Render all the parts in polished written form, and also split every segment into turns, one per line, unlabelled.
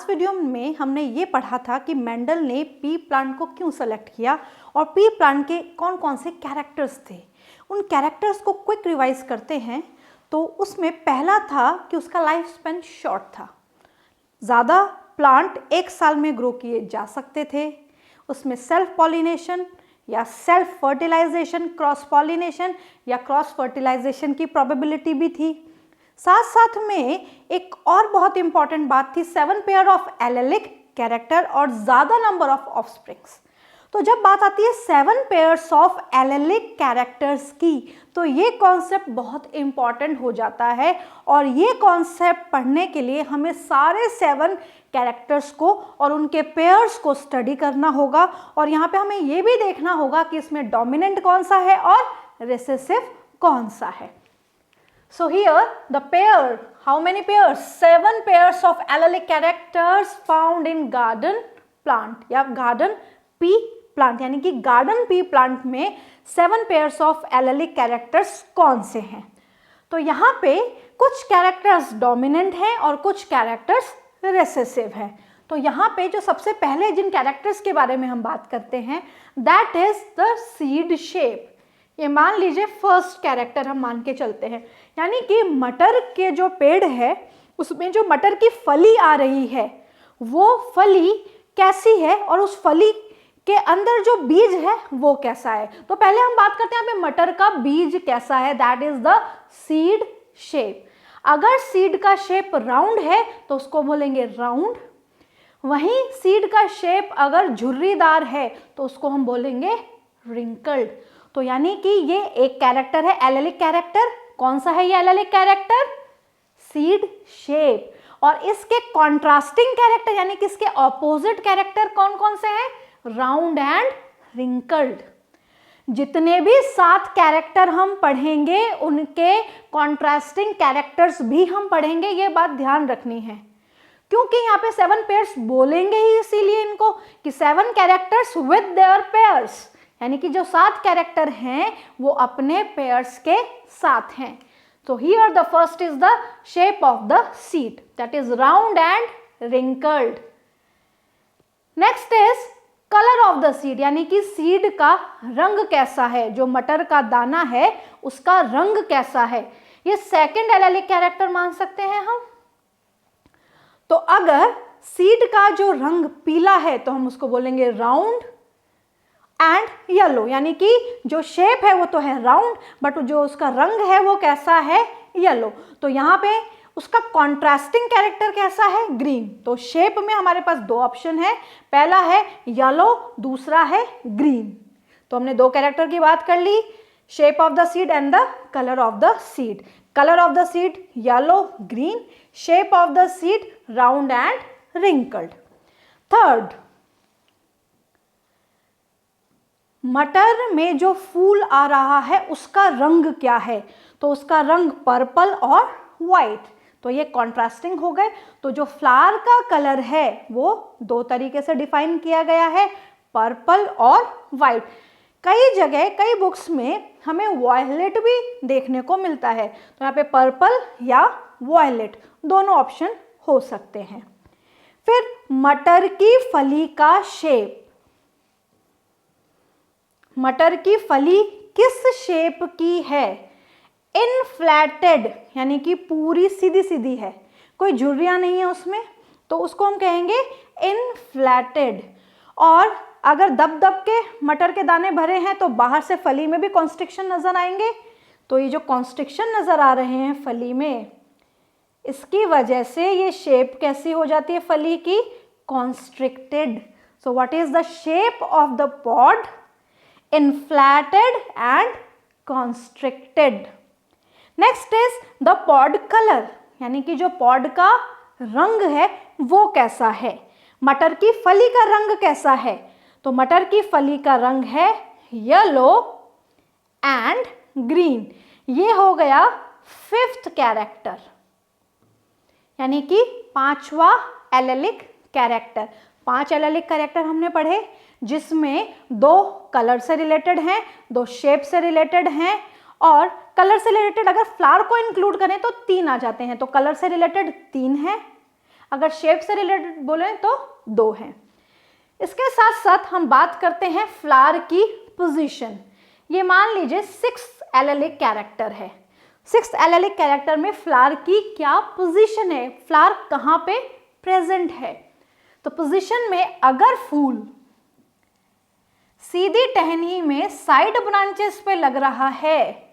Last video में हमने ये पढ़ा था कि मेंडल ने पी प्लांट को क्यों सेलेक्ट किया और पी प्लांट के कौन कौन से कैरेक्टर्स थे। उन कैरेक्टर्स को क्विक रिवाइज करते हैं। तो उसमें पहला था कि उसका लाइफ स्पेन शॉर्ट था, ज़्यादा प्लांट एक साल में ग्रो किए जा सकते थे। उसमें सेल्फ पॉलिनेशन या सेल्फ फर्टिलाइजेशन, क्रॉस पॉलिनेशन या क्रॉस फर्टिलाइजेशन की प्रोबेबिलिटी भी थी। साथ साथ में एक और बहुत इंपॉर्टेंट बात थी 7 पेयर ऑफ एलेलिक कैरेक्टर और ज़्यादा नंबर ऑफ ऑफस्प्रिंग्स। तो जब बात आती है 7 पेयर्स ऑफ एलेलिक कैरेक्टर्स की, तो ये कॉन्सेप्ट बहुत इंपॉर्टेंट हो जाता है और ये कॉन्सेप्ट पढ़ने के लिए हमें सारे 7 कैरेक्टर्स को और उनके पेयर्स को स्टडी करना होगा। और यहाँ पे हमें ये भी देखना होगा कि इसमें डोमिनेंट कौन सा है और रिसेसिव कौन सा है। So here the pair, how many pairs? 7 pairs of allelic characters found in garden plant या garden pea plant, यानी कि garden pea plant में 7 pairs of allelic characters कौन से हैं? तो यहाँ पे कुछ कैरेक्टर्स डोमिनेंट हैं और कुछ कैरेक्टर्स रिसेसिव हैं। तो यहाँ पे जो सबसे पहले जिन कैरेक्टर्स के बारे में हम बात करते हैं that is the seed shape. ये मान लीजिए फर्स्ट कैरेक्टर हम मान के चलते हैं, यानी कि मटर के जो पेड़ है उसमें जो मटर की फली आ रही है वो फली कैसी है और उस फली के अंदर जो बीज है वो कैसा है। तो पहले हम बात करते हैं यहाँ पे मटर का बीज कैसा है, that is the seed shape. अगर सीड का शेप राउंड है तो उसको बोलेंगे राउंड, वहीं सीड का शेप अगर झुर्रीदार है तो उसको हम बोलेंगे रिंकल्ड। तो यानी कि ये एक कैरेक्टर है एलेलिक कैरेक्टर। कौन सा है ये एलेलिक कैरेक्टर? Seed shape. और इसके कॉन्ट्रास्टिंग कैरेक्टर यानी कि इसके ऑपोजिट कैरेक्टर कौन कौन से हैं? Round and wrinkled. जितने भी 7 कैरेक्टर हम पढ़ेंगे उनके कॉन्ट्रास्टिंग कैरेक्टर्स भी हम पढ़ेंगे, ये बात ध्यान रखनी है क्योंकि यहाँ पे 7 पेयर्स बोलेंगे ही इसीलिए इनको कि 7 कैरेक्टर्स विद देयर पेयर्स, यानी कि जो 7 कैरेक्टर हैं वो अपने पेयर्स के साथ हैं। तो here the first is the shape of the seed, that is round and wrinkled. Next is colour of the seed, यानी कि सीड का रंग कैसा है, जो मटर का दाना है उसका रंग कैसा है। ये सेकंड एलेलिक कैरेक्टर मान सकते हैं हम। तो अगर सीड का जो रंग पीला है तो हम उसको बोलेंगे राउंड एंड येलो, यानी कि जो शेप है वो तो है राउंड बट जो उसका रंग है वो कैसा है? येलो। तो यहाँ पे उसका कॉन्ट्रास्टिंग कैरेक्टर कैसा है? ग्रीन। तो शेप में हमारे पास 2 ऑप्शन है, पहला है येलो, दूसरा है ग्रीन। तो हमने 2 कैरेक्टर की बात कर ली, shape of the seed and the colour of the seed. Colour of the seed yellow green, shape of the seed round and wrinkled. Third, मटर में जो फूल आ रहा है उसका रंग क्या है? तो उसका रंग पर्पल और वाइट। तो ये कॉन्ट्रास्टिंग हो गए। तो जो फ्लावर का कलर है वो 2 तरीके से डिफाइन किया गया है, पर्पल और वाइट। कई जगह कई बुक्स में हमें वायलेट भी देखने को मिलता है, तो यहाँ पे पर्पल या वायलेट दोनों ऑप्शन हो सकते हैं। फिर मटर की फली का शेप, मटर की फली किस शेप की है? इनफ्लैटेड, यानी कि पूरी सीधी सीधी है, कोई झुर्रियां नहीं है उसमें, तो उसको हम कहेंगे इनफ्लैटेड। और अगर दब दब के मटर के दाने भरे हैं तो बाहर से फली में भी कॉन्स्ट्रिक्शन नजर आएंगे। तो ये जो कॉन्स्ट्रिक्शन नजर आ रहे हैं फली में, इसकी वजह से ये शेप कैसी हो जाती है फली की? Constricted. So what is the shape of the pod? Inflated and constricted. Next is the pod color, यानी कि जो पॉड का रंग है वो कैसा है। मटर की फली का रंग कैसा है? तो मटर की फली का रंग है येलो एंड ग्रीन। ये हो गया 5th कैरेक्टर, यानी कि 5वां एलेलिक कैरेक्टर। 5 एलेलिक कैरेक्टर हमने पढ़े जिसमें 2 कलर से रिलेटेड हैं, 2 शेप से रिलेटेड हैं और कलर से रिलेटेड अगर फ्लावर को इंक्लूड करें तो 3 आ जाते हैं। तो कलर से रिलेटेड 3 है, अगर शेप से रिलेटेड बोले तो 2 हैं। इसके साथ साथ हम बात करते हैं फ्लावर की पोजीशन। ये मान लीजिए 6th एलेलिक कैरेक्टर है। 6th एलेलिक कैरेक्टर में फ्लावर की क्या पोजीशन है, फ्लावर कहाँ पे प्रेजेंट है। तो पोजीशन में अगर फूल सीधी टहनी में साइड ब्रांचेस पे लग रहा है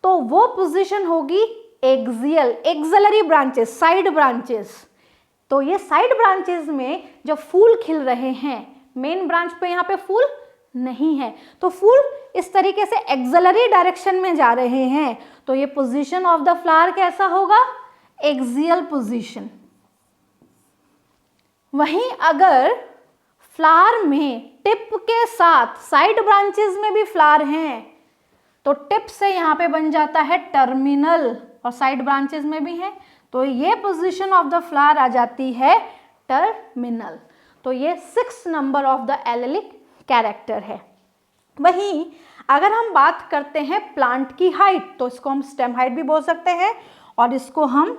तो वो पोजीशन होगी axial, axillary branches, side branches. तो ये साइड ब्रांचेस में जब फूल खिल रहे हैं, मेन ब्रांच पे यहाँ पे फूल नहीं है, तो फूल इस तरीके से एक्सिलरी डायरेक्शन में जा रहे हैं, तो ये पोजीशन ऑफ द फ्लावर कैसा होगा, एक्सियल पोजीशन। वहीं अगर फ्लावर में टिप के साथ साइड ब्रांचेस में भी फ्लावर हैं तो टिप से यहाँ पे बन जाता है टर्मिनल, और साइड ब्रांचेस में भी है, तो ये पोजीशन ऑफ द फ्लावर आ जाती है टर्मिनल। तो ये 6 number of the allylic character है। वहीं अगर हम बात करते हैं प्लांट की हाइट, तो इसको हम स्टेम हाइट भी बोल सकते हैं और इसको हम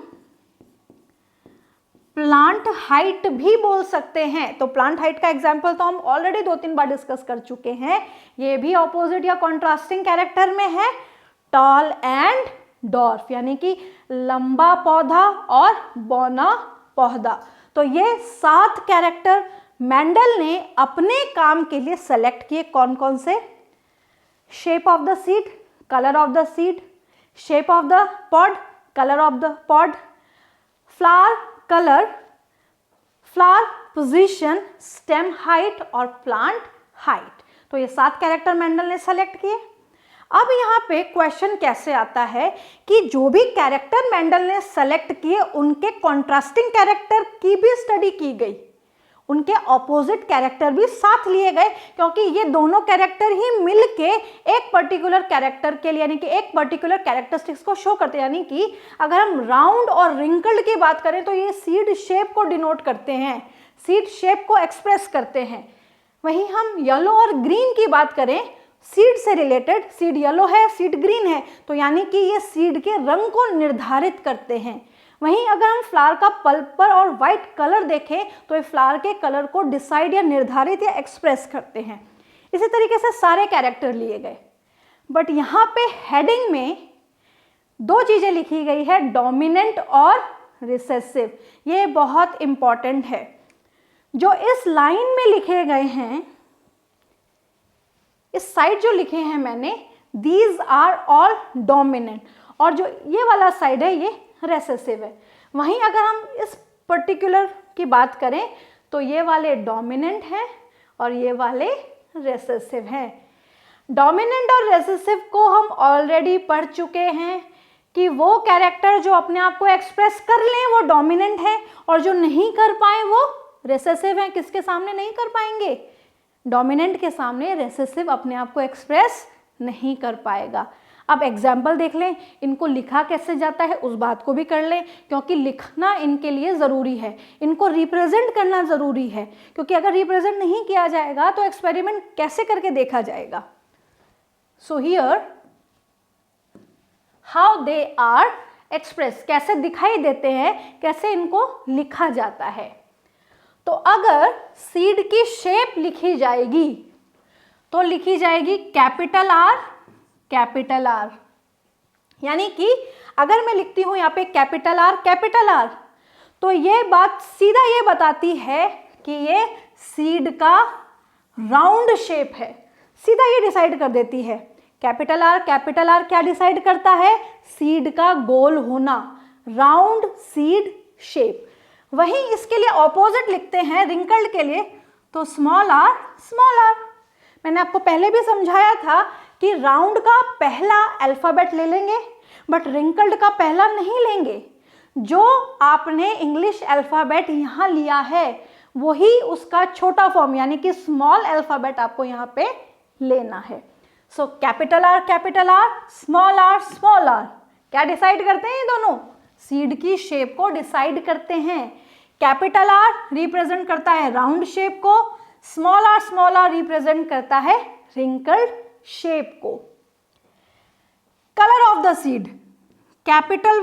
प्लांट हाइट भी बोल सकते हैं। तो प्लांट हाइट का एग्जांपल तो हम ऑलरेडी 2-3 बार डिस्कस कर चुके हैं। ये भी ऑपोजिट या कॉन्ट्रास्टिंग कैरेक्टर में है, टॉल एंड डॉर्फ, यानी कि लंबा पौधा और बौना पौधा। तो ये 7 कैरेक्टर मेंडल ने अपने काम के लिए सेलेक्ट किए। कौन कौन से, shape of the seed, colour of the seed, shape of the pod, colour of the pod, flower colour, flower position, stem height और प्लांट हाइट। तो ये 7 कैरेक्टर मेंडल ने सेलेक्ट किए। अब यहाँ पे क्वेश्चन कैसे आता है कि जो भी कैरेक्टर मेंडल ने सेलेक्ट किए उनके कॉन्ट्रास्टिंग कैरेक्टर की भी स्टडी की गई, उनके ऑपोजिट कैरेक्टर भी साथ लिए गए, क्योंकि ये दोनों कैरेक्टर ही मिलके एक पर्टिकुलर कैरेक्टर के लिए, यानी कि एक पर्टिकुलर कैरेक्टरिस्टिक्स को शो करते हैं। यानी कि अगर हम राउंड और रिंकल्ड की बात करें तो ये सीड शेप को डिनोट करते हैं, सीड शेप को एक्सप्रेस करते हैं। वहीं हम येलो और ग्रीन की बात करें, सीड से रिलेटेड, सीड येलो है, सीड ग्रीन है, तो यानी कि ये सीड के रंग को निर्धारित करते हैं। वहीं अगर हम फ्लावर का पल्पर और वाइट कलर देखें तो ये फ्लावर के कलर को डिसाइड या निर्धारित या एक्सप्रेस करते हैं। इसी तरीके से सारे कैरेक्टर लिए गए। बट यहाँ पे हेडिंग में 2 चीजें लिखी गई है, डोमिनेंट और रिसेसिव। ये बहुत इंपॉर्टेंट है। जो इस लाइन में लिखे गए हैं, इस साइड जो लिखे हैं मैंने, दीज आर ऑल डोमिनेंट, और जो ये वाला साइड है ये रेसेसिव है। वहीं अगर हम इस पर्टिकुलर की बात करें तो ये वाले डोमिनेंट हैं और ये वाले रेसेसिव हैं। डोमिनेंट और रेसेसिव को हम ऑलरेडी पढ़ चुके हैं कि वो कैरेक्टर जो अपने आप को एक्सप्रेस कर लें वो डोमिनेंट है, और जो नहीं कर पाए वो रेसेसिव हैं। किसके सामने नहीं कर पाएंगे, डोमिनेंट के सामने रेसेसिव अपने आप को एक्सप्रेस नहीं कर पाएगा। अब एग्जाम्पल देख लें, इनको लिखा कैसे जाता है उस बात को भी कर लें, क्योंकि लिखना इनके लिए ज़रूरी है, इनको रिप्रेजेंट करना ज़रूरी है, क्योंकि अगर रिप्रेजेंट नहीं किया जाएगा तो एक्सपेरिमेंट कैसे करके देखा जाएगा। So here how they are express, कैसे दिखाई देते हैं, कैसे इनको लिखा जाता है। तो अगर सीड की शेप लिखी जाएगी तो लिखी जाएगी कैपिटल आर, कैपिटल आर। यानी कि अगर मैं लिखती हूं यहाँ पे कैपिटल आर, तो ये बात सीधा ये बताती है कि ये सीड का राउंड शेप है, सीधा ये डिसाइड कर देती है। कैपिटल आर क्या डिसाइड करता है, सीड का गोल होना, राउंड सीड शेप। वहीं इसके लिए ऑपोजिट लिखते हैं रिंकल्ड के लिए, तो स्मॉल आर। मैंने आपको पहले भी समझाया था कि राउंड का पहला अल्फाबेट ले लेंगे बट रिंकल्ड का पहला नहीं लेंगे। जो आपने इंग्लिश अल्फाबेट यहाँ लिया है वही उसका छोटा फॉर्म यानी कि स्मॉल अल्फाबेट आपको यहाँ पे लेना है। So capital R, small R क्या डिसाइड करते हैं ये दोनों, सीड की शेप को डिसाइड करते हैं। कैपिटल आर रिप्रेजेंट करता है राउंड शेप को, स्मॉल आर रिप्रेजेंट करता है रिंकल्ड शेप को। Colour of the seed, capital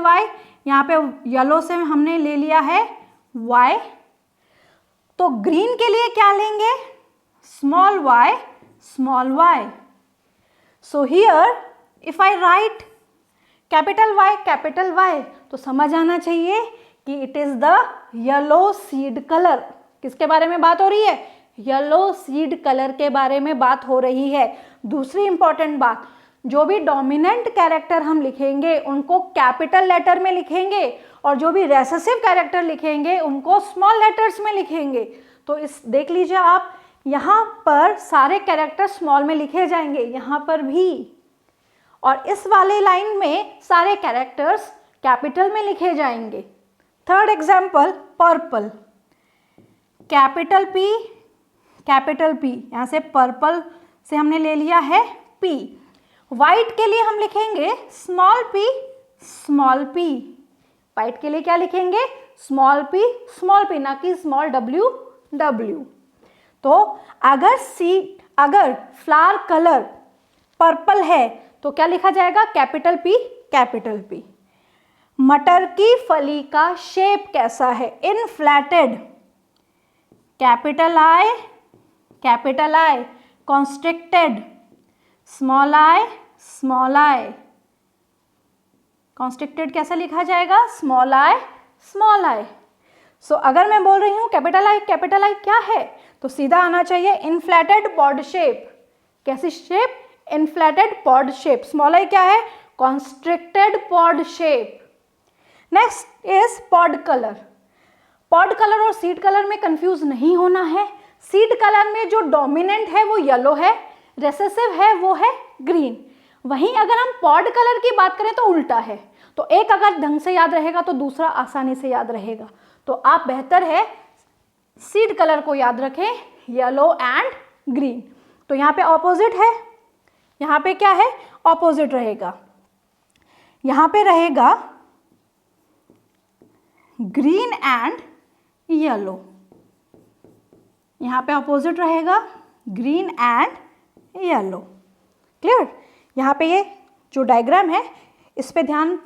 Y यहाँ पे येलो से हमने ले लिया है y, तो ग्रीन के लिए क्या लेंगे, small y। So here if I right capital Y, तो समझ आना चाहिए कि it is the yellow seed colour. किसके बारे में बात हो रही है, येलो सीड कलर के बारे में बात हो रही है। दूसरी इंपॉर्टेंट बात, जो भी डोमिनेंट कैरेक्टर हम लिखेंगे उनको कैपिटल लेटर में लिखेंगे और जो भी रेसेसिव कैरेक्टर लिखेंगे उनको स्मॉल लेटर्स में लिखेंगे। तो इस देख लीजिए आप, यहाँ पर सारे कैरेक्टर स्मॉल में लिखे जाएंगे, यहाँ पर भी, और इस वाले लाइन में सारे कैरेक्टर्स कैपिटल में लिखे जाएंगे। Third example, purple, capital P, यहाँ से पर्पल से हमने ले लिया है P। वाइट के लिए हम लिखेंगे स्मॉल p। वाइट के लिए क्या लिखेंगे, स्मॉल p, ना कि स्मॉल w। तो अगर फ्लावर कलर पर्पल है तो क्या लिखा जाएगा, कैपिटल P। मटर की फली का शेप कैसा है, inflated, capital I, constricted, small i, constricted कैसा लिखा जाएगा, स्मॉल i। सो अगर मैं बोल रही हूँ कैपिटल I क्या है, तो सीधा आना चाहिए इनफ्लैटेड पॉड शेप। कैसी shape, inflated pod shape. Small i क्या है, constricted pod shape. Next is pod colour. Pod colour और सीड कलर में कंफ्यूज नहीं होना है। सीड कलर में जो डोमिनेंट है वो येलो है, रेसेसिव है वो है ग्रीन। वहीं अगर हम पॉड कलर की बात करें तो उल्टा है। तो एक अगर ढंग से याद रहेगा तो दूसरा आसानी से याद रहेगा। तो आप बेहतर है सीड कलर को याद रखें, येलो एंड ग्रीन। तो यहाँ पे ऑपोजिट है, यहाँ पे क्या है, ऑपोजिट रहेगा। यहाँ पे रहेगा ग्रीन एंड येलो, यहाँ पे ऑपोजिट रहेगा ग्रीन एंड येलो। क्लियर। यहाँ पे ये जो डायग्राम है इस पे ध्यान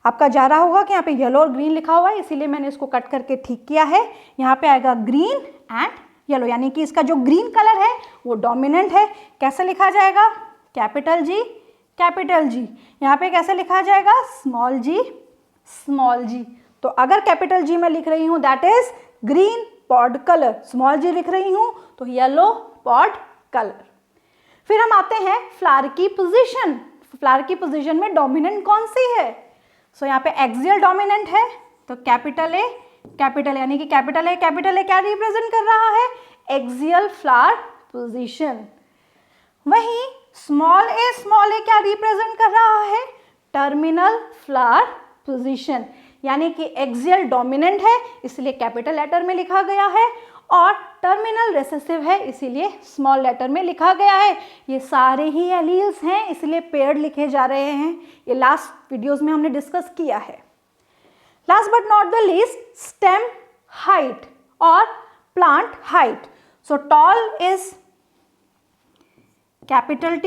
आपका जा रहा होगा कि यहाँ पे येलो और ग्रीन लिखा हुआ है, इसीलिए मैंने इसको कट करके ठीक किया है। यहाँ पे आएगा ग्रीन एंड येलो, यानी कि इसका जो ग्रीन कलर है वो डोमिनेंट है। कैसे लिखा जाएगा, कैपिटल जी। यहाँ पे कैसे लिखा जाएगा, स्मॉल जी। तो अगर कैपिटल जी में लिख रही हूँ that is green pod colour, small G लिख रही हूँ तो येलो पॉड कलर। फिर हम आते हैं फ्लावर की पोजीशन। फ्लावर की पोजीशन में डोमिनेंट कौन सी है, सो यहाँ पे एक्सियल डोमिनेंट है, तो कैपिटल ए, यानी कि कैपिटल ए क्या रिप्रेजेंट कर रहा है, एक्सियल फ्लावर पोजीशन। वहीं स्मॉल ए क्या रिप्रेजेंट कर रहा है, टर्मिनल फ्लावर पोजीशन, यानी कि एक्सियल डोमिनेंट है इसलिए कैपिटल लेटर में लिखा गया है और टर्मिनल रेसेसिव है इसीलिए स्मॉल लेटर में लिखा गया है। ये सारे ही एलील्स हैं इसलिए पेयर्ड लिखे जा रहे हैं। ये लास्ट वीडियोस में हमने डिस्कस किया है। Last but not the least, stem height और plant height. So tall is capital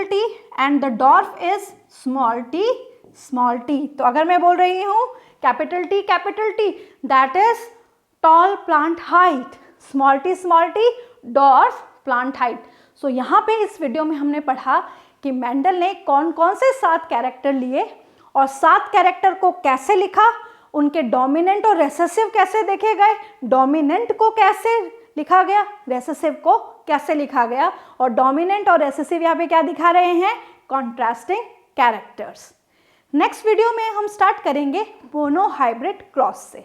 T and the dwarf is small t। तो अगर मैं बोल रही हूँ capital T that is tall plant height, small t dwarf plant height. So यहाँ पे इस वीडियो में हमने पढ़ा कि मेंडल ने कौन कौन से 7 कैरेक्टर लिए और 7 कैरेक्टर को कैसे लिखा, उनके डोमिनेंट और रेसेसिव कैसे देखे गए, डोमिनेंट को कैसे लिखा गया, रेसेसिव को कैसे लिखा गया, और डोमिनेंट और रेसेसिव यहाँ पे क्या दिखा रहे हैं, कॉन्ट्रास्टिंग कैरेक्टर्स। नेक्स्ट वीडियो में हम स्टार्ट करेंगे मोनो हाइब्रिड क्रॉस से।